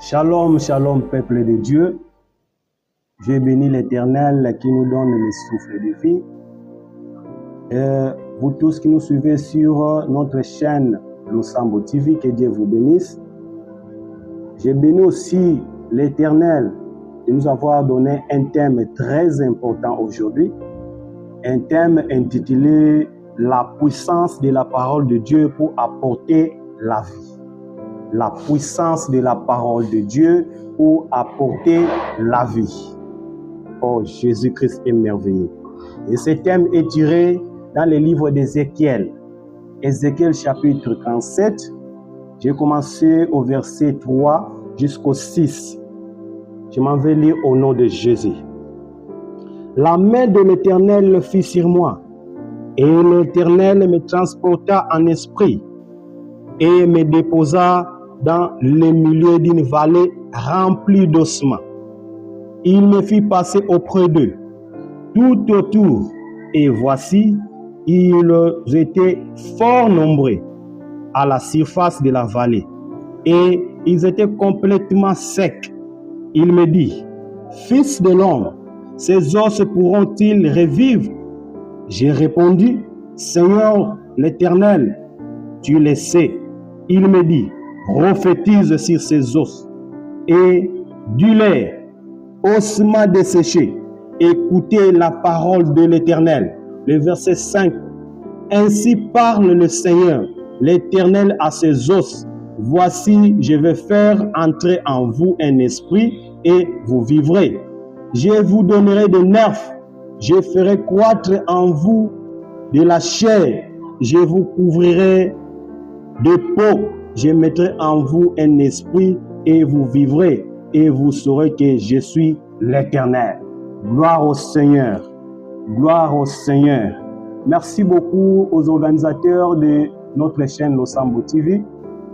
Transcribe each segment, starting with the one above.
Shalom, shalom, peuple de Dieu. Je bénis l'Éternel qui nous donne le souffle de vie. Et vous tous qui nous suivez sur notre chaîne Losambo TV, que Dieu vous bénisse. Je bénis aussi l'Éternel de nous avoir donné un thème très important aujourd'hui. Un thème intitulé « La puissance de la parole de Dieu pour apporter la vie ». La puissance de la parole de Dieu pour apporter la vie. Oh, Jésus-Christ est merveilleux. Et ce thème est tiré dans le livre d'Ézéchiel. Ézéchiel chapitre 37. J'ai commencé au verset 3 jusqu'au 6. Je m'en vais lire au nom de Jésus. La main de l'Éternel fut sur moi, et l'Éternel me transporta en esprit, et me déposa dans le milieu d'une vallée remplie d'ossements. Il me fit passer auprès d'eux, tout autour, et voici, ils étaient fort nombreux à la surface de la vallée, et ils étaient complètement secs. Il me dit, « Fils de l'homme, ces os pourront-ils revivre ?» J'ai répondu, « Seigneur l'Éternel, tu le sais. » Il me dit, « Prophétise sur ces os et dis-leur, ossements desséchés, écoutez la parole de l'Éternel. » Le verset 5. Ainsi parle le Seigneur, l'Éternel à ses os. Voici, je vais faire entrer en vous un esprit et vous vivrez. Je vous donnerai des nerfs. Je ferai croître en vous de la chair. Je vous couvrirai de peau. Je mettrai en vous un esprit et vous vivrez. Et vous saurez que je suis l'Éternel. Gloire au Seigneur. Gloire au Seigneur. Merci beaucoup aux organisateurs de notre chaîne Losambo TV.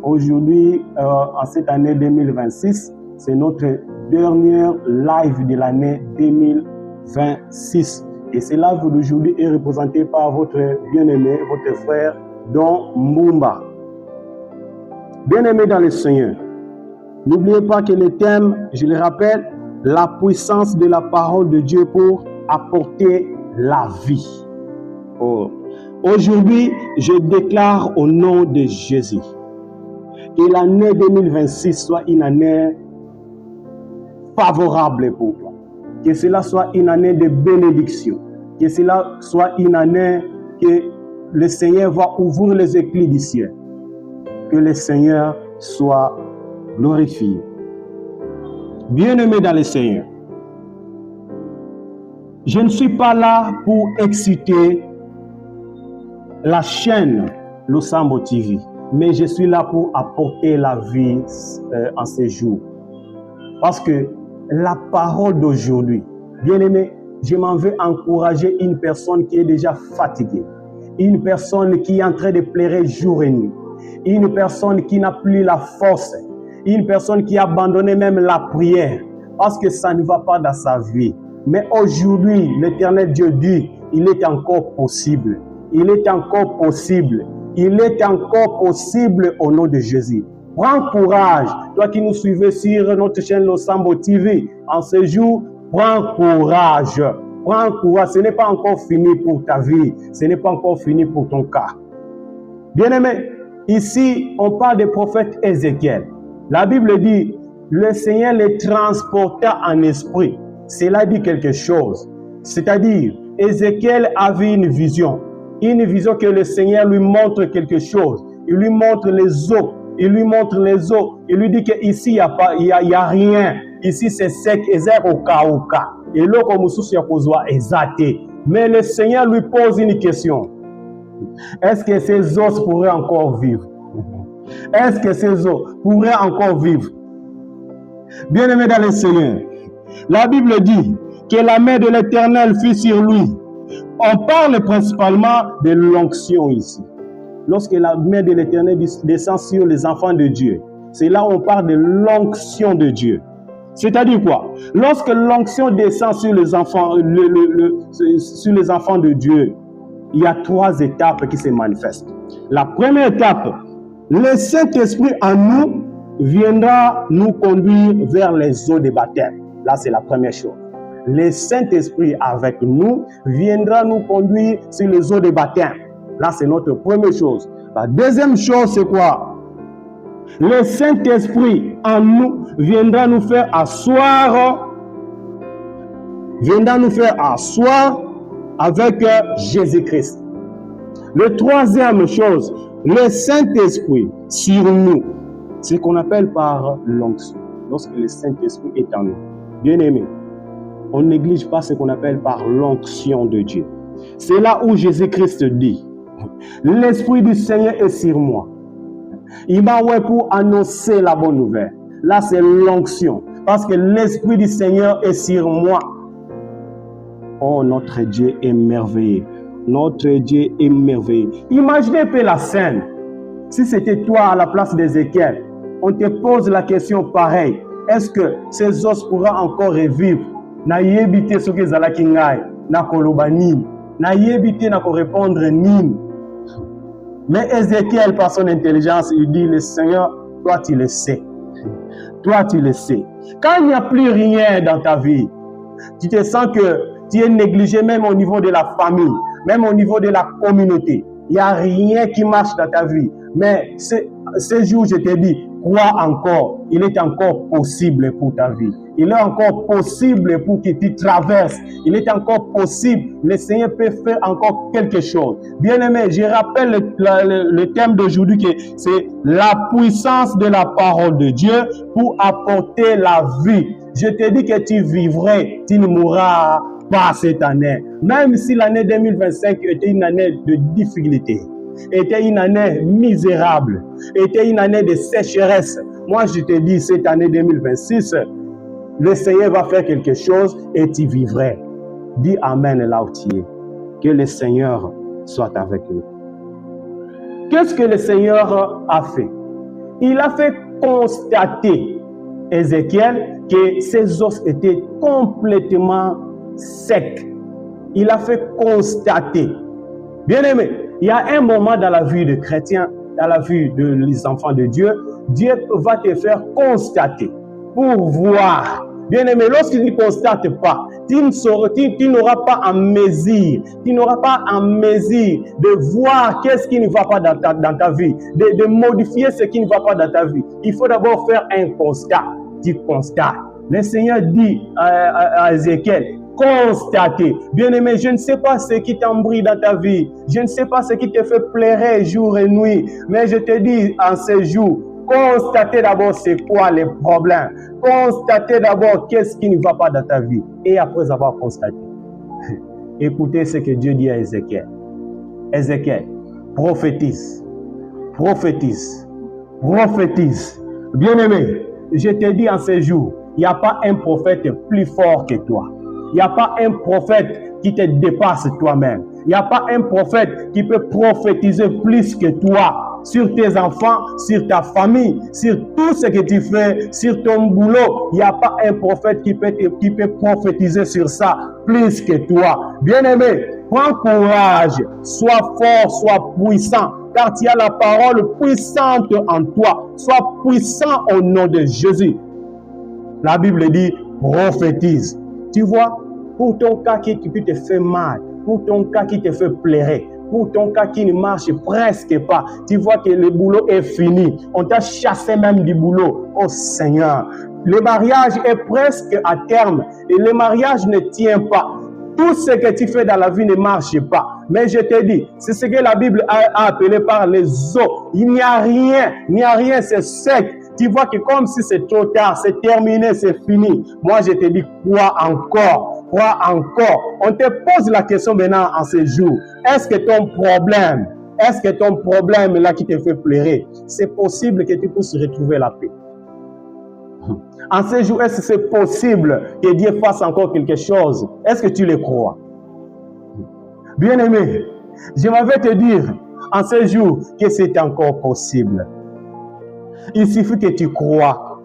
Aujourd'hui, en cette année 2026, c'est notre dernier live de l'année 2026. Et ce live d'aujourd'hui est représenté par votre bien-aimé, votre frère, Don Mumba. Bien-aimé dans le Seigneur, n'oubliez pas que le thème, je le rappelle, la puissance de la parole de Dieu pour apporter la vie. Oh. Aujourd'hui, je déclare au nom de Jésus que l'année 2026 soit une année favorable pour toi. Que cela soit une année de bénédiction. Que cela soit une année que le Seigneur va ouvrir les éclus du ciel. Que le Seigneur soit glorifié. Bien-aimé dans le Seigneur, je ne suis pas là pour exciter la chaîne Losambo TV, mais je suis là pour apporter la vie en ces jours. Parce que la parole d'aujourd'hui, bien-aimé, je m'en vais encourager une personne qui est déjà fatiguée, une personne qui est en train de pleurer jour et nuit, une personne qui n'a plus la force, une personne qui a abandonné même la prière parce que ça ne va pas dans sa vie. Mais aujourd'hui, l'Éternel Dieu dit, il est encore possible. Il est encore possible. Il est encore possible au nom de Jésus. Prends courage. Toi qui nous suivez sur notre chaîne Losambo TV, en ce jour, prends courage. Prends courage. Ce n'est pas encore fini pour ta vie. Ce n'est pas encore fini pour ton cas. Bien-aimé, ici, on parle du prophète Ézéchiel. La Bible dit, le Seigneur les transporta en esprit. Cela dit quelque chose. C'est-à-dire, Ézéchiel avait une vision que le Seigneur lui montre quelque chose. Il lui montre les eaux. Il lui montre les eaux. Il lui dit qu'ici, il n'y a rien. Ici, c'est sec. Et l'eau comme mais le Seigneur lui pose une question. Est-ce que ces os pourraient encore vivre? Est-ce que ces os pourraient encore vivre? Bien-aimé dans le Seigneur, la Bible dit que la main de l'Éternel fut sur lui. On parle principalement de l'onction ici. Lorsque la main de l'Éternel descend sur les enfants de Dieu, c'est là où on parle de l'onction de Dieu. C'est-à-dire quoi? Lorsque l'onction descend sur les enfants, sur les enfants de Dieu, il y a 3 étapes qui se manifestent. La première étape, le Saint-Esprit en nous viendra nous conduire vers les eaux de baptême. Là, c'est la première chose. Le Saint-Esprit avec nous viendra nous conduire sur les eaux de baptême. Là, c'est notre première chose. La deuxième chose, c'est quoi? Le Saint-Esprit en nous viendra nous faire asseoir avec Jésus-Christ. Le troisième chose, le Saint-Esprit sur nous, c'est ce qu'on appelle par l'onction. Lorsque le Saint-Esprit est en nous. Bien-aimé, on ne néglige pas ce qu'on appelle par l'onction de Dieu. C'est là où Jésus-Christ dit, l'Esprit du Seigneur est sur moi. Il m'a envoyé pour annoncer la bonne nouvelle. Là, c'est l'onction. Parce que l'Esprit du Seigneur est sur moi. Oh, notre Dieu est merveilleux. Notre Dieu est merveilleux. Imaginez un peu la scène. Si c'était toi à la place d'Ézéchiel, on te pose la question pareille. Est-ce que ces os pourront encore revivre? Na yebite ce que zalaki ngai, na koloba nini, na yebite na ko répondre nini. Mais Ézéchiel, par son intelligence, il dit, le Seigneur, toi tu le sais. Toi tu le sais. Quand il n'y a plus rien dans ta vie, tu te sens que tu es négligé même au niveau de la famille, même au niveau de la communauté. Il n'y a rien qui marche dans ta vie. Mais ce jour, je te dis, crois encore. Il est encore possible pour ta vie. Il est encore possible pour que tu traverses. Il est encore possible. Le Seigneur peut faire encore quelque chose. Bien-aimé, je rappelle le thème d'aujourd'hui que c'est la puissance de la parole de Dieu pour apporter la vie. Je te dis que tu vivrais, tu ne mourras pas cette année. Même si l'année 2025 était une année de difficulté, était une année misérable, était une année de sécheresse. Moi, je te dis, cette année 2026, le Seigneur va faire quelque chose et tu vivrais. Dis Amen là où tu es. Que le Seigneur soit avec nous. Qu'est-ce que le Seigneur a fait? Il a fait constater, Ézéchiel, que ses os étaient complètement secs. Il a fait constater. Bien-aimé, il y a un moment dans la vie de chrétien, dans la vie des enfants de Dieu, Dieu va te faire constater pour voir. Bien-aimé, lorsqu'il ne constate pas, tu n'auras pas en mesure, de voir qu'est-ce qui ne va pas dans ta vie, de modifier ce qui ne va pas dans ta vie. Il faut d'abord faire un constat. Tu constates. Le Seigneur dit à Ézéchiel, constater. Bien-aimé, je ne sais pas ce qui t'embrouille dans ta vie. Je ne sais pas ce qui te fait pleurer jour et nuit. Mais je te dis en ces jours, constatez d'abord c'est quoi les problèmes. Constatez d'abord qu'est-ce qui ne va pas dans ta vie. Et après avoir constaté, écoutez ce que Dieu dit à Ézéchiel. Ézéchiel, prophétise. Prophétise. Prophétise. Bien-aimé, je te dis en ces jours, il n'y a pas un prophète plus fort que toi. Il n'y a pas un prophète qui te dépasse toi-même. Il n'y a pas un prophète qui peut prophétiser plus que toi sur tes enfants, sur ta famille, sur tout ce que tu fais, sur ton boulot. Il n'y a pas un prophète qui peut prophétiser sur ça plus que toi. Bien-aimé, prends courage, sois fort, sois puissant, car tu as la parole puissante en toi. Sois puissant au nom de Jésus. La Bible dit, prophétise. Tu vois, pour ton cas qui te fait mal, pour ton cas qui te fait pleurer, pour ton cas qui ne marche presque pas, tu vois que le boulot est fini. On t'a chassé même du boulot. Oh Seigneur, le mariage est presque à terme et le mariage ne tient pas. Tout ce que tu fais dans la vie ne marche pas. Mais je te dis, c'est ce que la Bible a appelé par les eaux. Il n'y a rien, c'est sec. Tu vois que comme si c'est trop tard, c'est terminé, c'est fini. Moi, je te dis, crois encore. On te pose la question maintenant en ce jour. Est-ce que ton problème là qui te fait pleurer, c'est possible que tu puisses retrouver la paix? En ce jour, est-ce que c'est possible que Dieu fasse encore quelque chose? Est-ce que tu le crois? Bien-aimé, je m'avais te dire en ce jour que c'est encore possible. Il suffit que tu crois.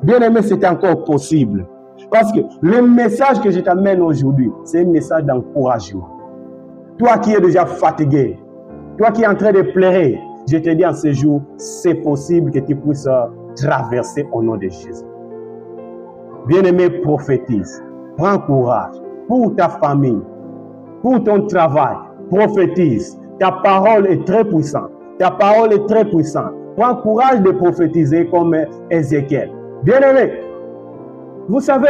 Bien-aimé, c'est encore possible. Parce que le message que je t'amène aujourd'hui, c'est un message d'encouragement. Toi qui es déjà fatigué, toi qui es en train de pleurer, Je te dis en ce jour, c'est possible que tu puisses traverser au nom de Jésus. Bien-aimé, prophétise. Prends courage pour ta famille, pour ton travail. Prophétise. Ta parole est très puissante. Ta parole est très puissante. Prends courage de prophétiser comme Ézéchiel. Bien-aimé, vous savez,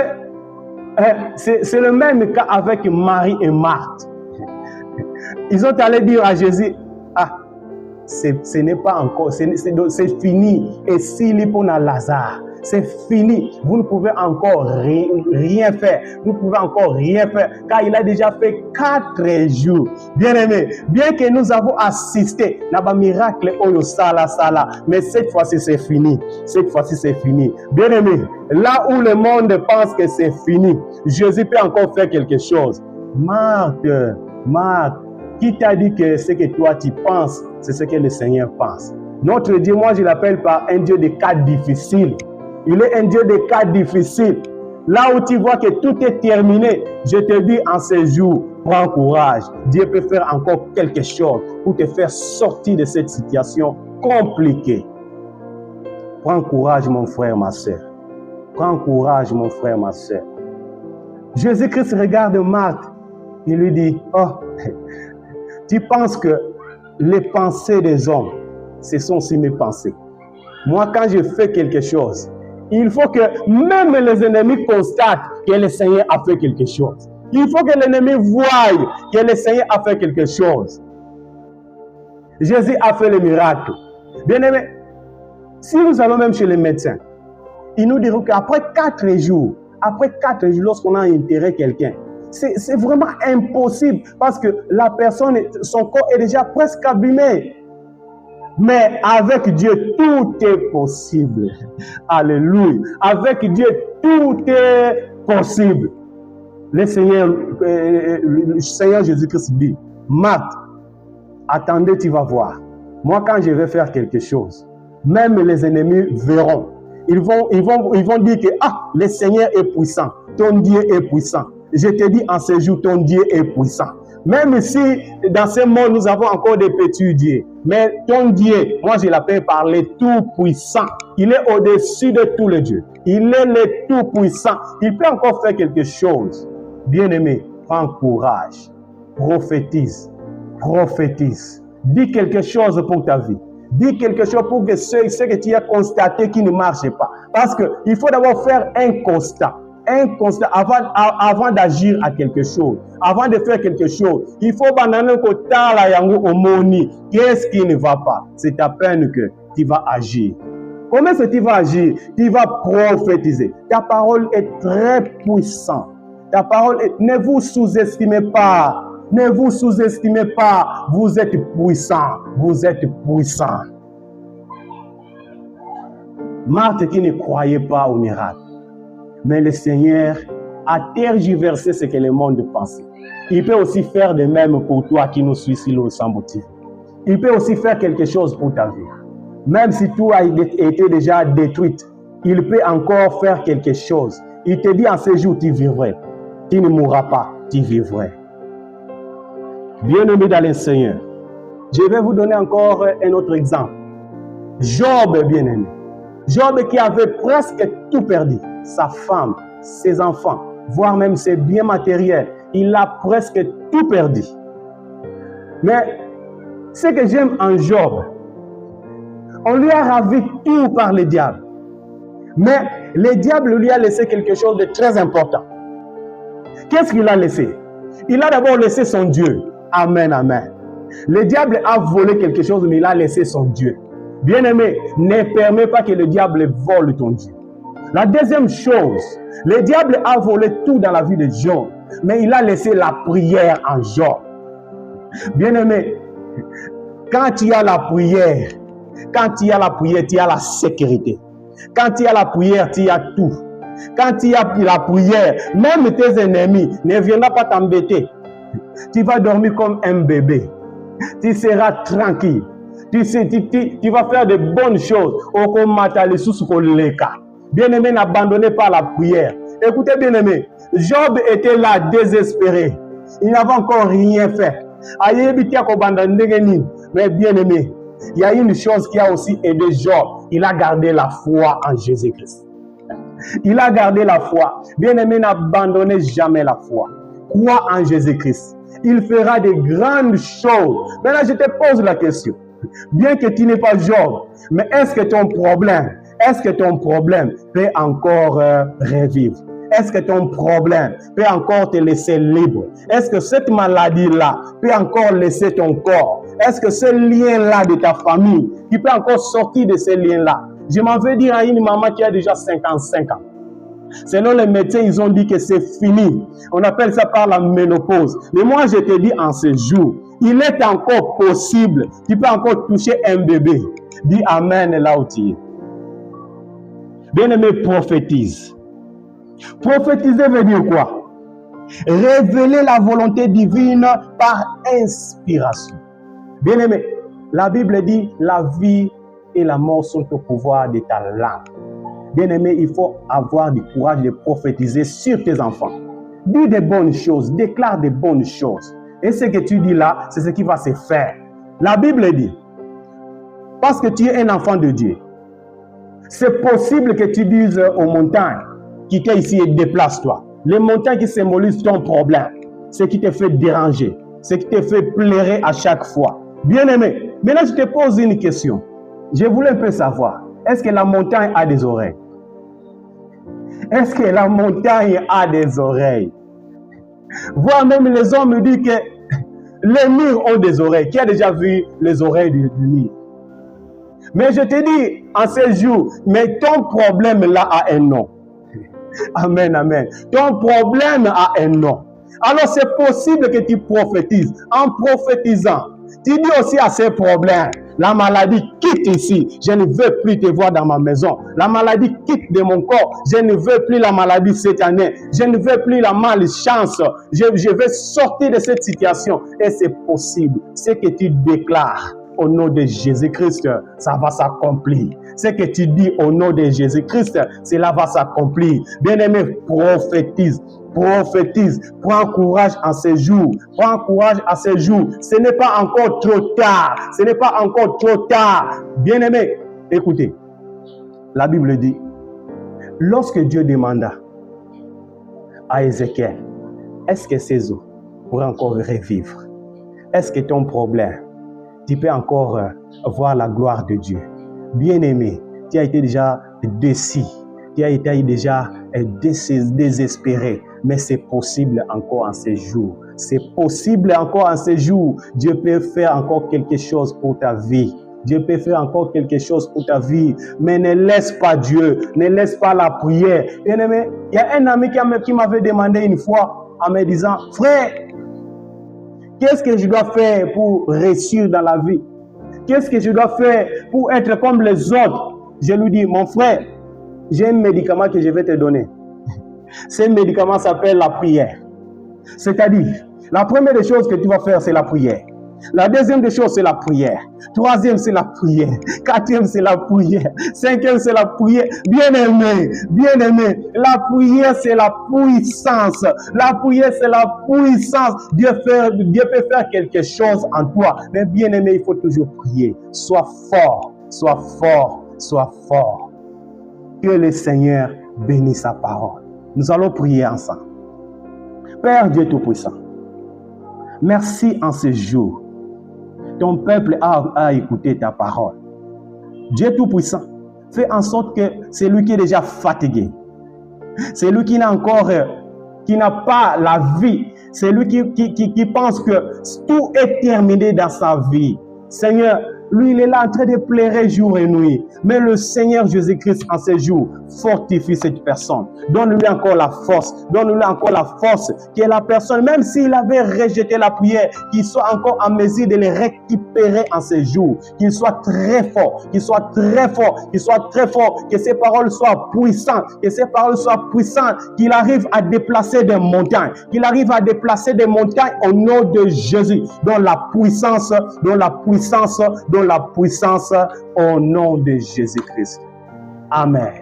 c'est le même cas avec Marie et Marthe. Ils ont allé dire à Jésus, ah, ce n'est pas encore, c'est fini. Et s'il pour Lazare, c'est fini. Vous ne pouvez encore rien faire. Vous ne pouvez encore rien faire. Car il a déjà fait 4 jours. Bien-aimé, bien que nous avons assisté à un miracle, mais cette fois-ci c'est fini. Cette fois-ci c'est fini. Bien-aimé, là où le monde pense que c'est fini, Jésus peut encore faire quelque chose. Marthe, qui t'a dit que ce que toi tu penses, c'est ce que le Seigneur pense? Notre Dieu, moi je l'appelle par un Dieu de cas difficiles. Il est un Dieu de cas difficiles. Là où tu vois que tout est terminé, je te dis en ce jour, prends courage. Dieu peut faire encore quelque chose pour te faire sortir de cette situation compliquée. Prends courage, mon frère, ma soeur. Prends courage, mon frère, ma soeur. Jésus-Christ regarde Marthe. Il lui dit, oh, tu penses que les pensées des hommes, ce sont aussi mes pensées. Moi, quand je fais quelque chose, il faut que même les ennemis constatent que le Seigneur a fait quelque chose. Il faut que l'ennemi voie que le Seigneur a fait quelque chose. Jésus a fait le miracle. Bien-aimé, si nous allons même chez les médecins, ils nous diront qu'après 4 jours, lorsqu'on a enterré quelqu'un, c'est vraiment impossible parce que la personne, son corps est déjà presque abîmé. Mais avec Dieu, tout est possible. Alléluia. Avec Dieu, tout est possible. Le Seigneur Jésus-Christ dit, Marthe, attendez, tu vas voir. Moi, quand je vais faire quelque chose, même les ennemis verront. Ils vont dire que, le Seigneur est puissant. Ton Dieu est puissant. Je te dis en ce jour, ton Dieu est puissant. Même si dans ce monde, nous avons encore des petits dieux. Mais ton Dieu, moi je l'appelle par le Tout-Puissant. Il est au-dessus de tous les dieux. Il est le Tout-Puissant. Il peut encore faire quelque chose. Bien-aimé, prends courage. Prophétise. Prophétise. Dis quelque chose pour ta vie. Dis quelque chose pour que ce que tu as constaté qui ne marche pas. Parce qu'il faut d'abord faire un constat. Avant d'agir à quelque chose, avant de faire quelque chose, il faut qu'est-ce qui ne va pas. C'est à peine que tu vas agir. Comment est-ce que tu vas agir? Tu vas prophétiser. Ta parole est très puissante. Ta parole est... Ne vous sous-estimez pas. Ne vous sous-estimez pas. Vous êtes puissant. Vous êtes puissant. Marthe qui ne croyait pas au miracle. Mais le Seigneur a tergiversé ce que le monde pensait. Il peut aussi faire de même pour toi qui nous suis sur le sans motif. Il peut aussi faire quelque chose pour ta vie. Même si tout a été déjà détruit, il peut encore faire quelque chose. Il te dit en ce jour, tu vivrais. Tu ne mourras pas, tu vivrais. Bien-aimé dans le Seigneur, je vais vous donner encore un autre exemple. Job, bien-aimé. Job qui avait presque tout perdu. Sa femme, ses enfants, voire même ses biens matériels. Il a presque tout perdu. Mais ce que j'aime en Job, on lui a ravi tout par le diable. Mais le diable lui a laissé quelque chose de très important. Qu'est-ce qu'il a laissé? Il a d'abord laissé son Dieu. Amen, amen. Le diable a volé quelque chose, mais il a laissé son Dieu. Bien-aimé, ne permets pas que le diable vole ton Dieu. La deuxième chose, le diable a volé tout dans la vie de Job, mais il a laissé la prière en Job. Bien-aimé, quand il y a la prière, tu as la sécurité. Quand il y a la prière, tu as tout. Quand il y a la prière, même tes ennemis ne viendront pas t'embêter. Tu vas dormir comme un bébé. Tu seras tranquille. Tu vas faire de bonnes choses. Bien-aimé, n'abandonnez pas la prière. Écoutez, bien-aimé, Job était là, désespéré. Il n'avait encore rien fait. Mais bien-aimé, il y a une chose qui a aussi aidé Job. Il a gardé la foi en Jésus-Christ. Il a gardé la foi. Bien-aimé, n'abandonnez jamais la foi. Crois en Jésus-Christ. Il fera de grandes choses. Maintenant, je te pose la question. Bien que tu n'es pas Job, mais est-ce que ton problème peut encore revivre? Est-ce que ton problème peut encore te laisser libre? Est-ce que cette maladie-là peut encore laisser ton corps? Est-ce que ce lien-là de ta famille, tu peux encore sortir de ce lien-là? Je m'en vais dire à une maman qui a déjà 55 ans. Selon les médecins, ils ont dit que c'est fini. On appelle ça par la ménopause. Mais moi, je te dis en ce jour, il est encore possible. Tu peux encore toucher un bébé. Dis Amen là où tu es. Bien-aimé, prophétise. Prophétiser veut dire quoi? Révéler la volonté divine par inspiration. Bien-aimé, la Bible dit la vie et la mort sont au pouvoir de ta langue. Bien-aimé, il faut avoir du courage de prophétiser sur tes enfants. Dis des bonnes choses, déclare des bonnes choses. Et ce que tu dis là, c'est ce qui va se faire. La Bible dit, parce que tu es un enfant de Dieu, c'est possible que tu dises aux montagnes, quitte ici et déplace-toi. Les montagnes qui symbolisent ton problème, ce qui te fait déranger, ce qui te fait pleurer à chaque fois. Bien-aimé, maintenant je te pose une question. Je voulais un peu savoir, est-ce que la montagne a des oreilles? Est-ce que la montagne a des oreilles? Voire même les hommes me disent que les murs ont des oreilles. Qui a déjà vu les oreilles du mur? Mais je te dis en ces jours, mais ton problème là a un nom. Amen, amen. Ton problème a un nom. Alors c'est possible que tu prophétises. En prophétisant, tu dis aussi à ces problèmes, la maladie quitte ici. Je ne veux plus te voir dans ma maison. La maladie quitte de mon corps. Je ne veux plus la maladie cette année. Je ne veux plus la malchance. Je veux sortir de cette situation. Et c'est possible. Ce que tu déclares au nom de Jésus-Christ, ça va s'accomplir. Ce que tu dis au nom de Jésus-Christ, cela va s'accomplir. Bien-aimé, prophétise. Prophétise, prends courage en ces jours, prends courage à ces jours. Ce n'est pas encore trop tard, ce n'est pas encore trop tard. Bien-aimé, écoutez, la Bible dit, lorsque Dieu demanda à Ézéchiel, est-ce que ces eaux pourraient encore revivre? Est-ce que ton problème, tu peux encore voir la gloire de Dieu? Bien-aimé, tu as été déjà déçu, tu as été déjà désespéré. Mais c'est possible encore en ces jours. C'est possible encore en ces jours. Dieu peut faire encore quelque chose pour ta vie. Dieu peut faire encore quelque chose pour ta vie. Mais ne laisse pas Dieu. Ne laisse pas la prière. Bien-aimé, il y a un ami qui m'avait demandé une fois en me disant, frère, qu'est-ce que je dois faire pour réussir dans la vie? Qu'est-ce que je dois faire pour être comme les autres? Je lui dis, mon frère, j'ai un médicament que je vais te donner. Ce médicament s'appelle la prière. C'est-à-dire, la première des choses que tu vas faire, c'est la prière. La deuxième des choses, c'est la prière. Troisième, c'est la prière. Quatrième, c'est la prière. Cinquième, c'est la prière. Bien-aimé, bien-aimé, la prière, c'est la puissance. La prière, c'est la puissance. Dieu peut faire quelque chose en toi. Mais bien-aimé, il faut toujours prier. Sois fort, sois fort, sois fort. Que le Seigneur bénisse sa parole. Nous allons prier ensemble. Père Dieu Tout-Puissant, merci en ce jour. Ton peuple a écouté ta parole. Dieu Tout-Puissant, fais en sorte que celui qui est déjà fatigué, celui qui n'a pas la vie, celui qui pense que tout est terminé dans sa vie, Seigneur, lui, il est là en train de pleurer jour et nuit. Mais le Seigneur Jésus-Christ, en ces jours, fortifie cette personne. Donne-lui encore la force. Donne-lui encore la force. Que la personne, même s'il avait rejeté la prière, qu'il soit encore en mesure de les récupérer en ces jours. Qu'il soit très fort. Qu'il soit très fort. Qu'il soit très fort. Que ses paroles soient puissantes. Que ses paroles soient puissantes. Qu'il arrive à déplacer des montagnes. Qu'il arrive à déplacer des montagnes au nom de Jésus. Dans la puissance, au nom de Jésus-Christ. Amen.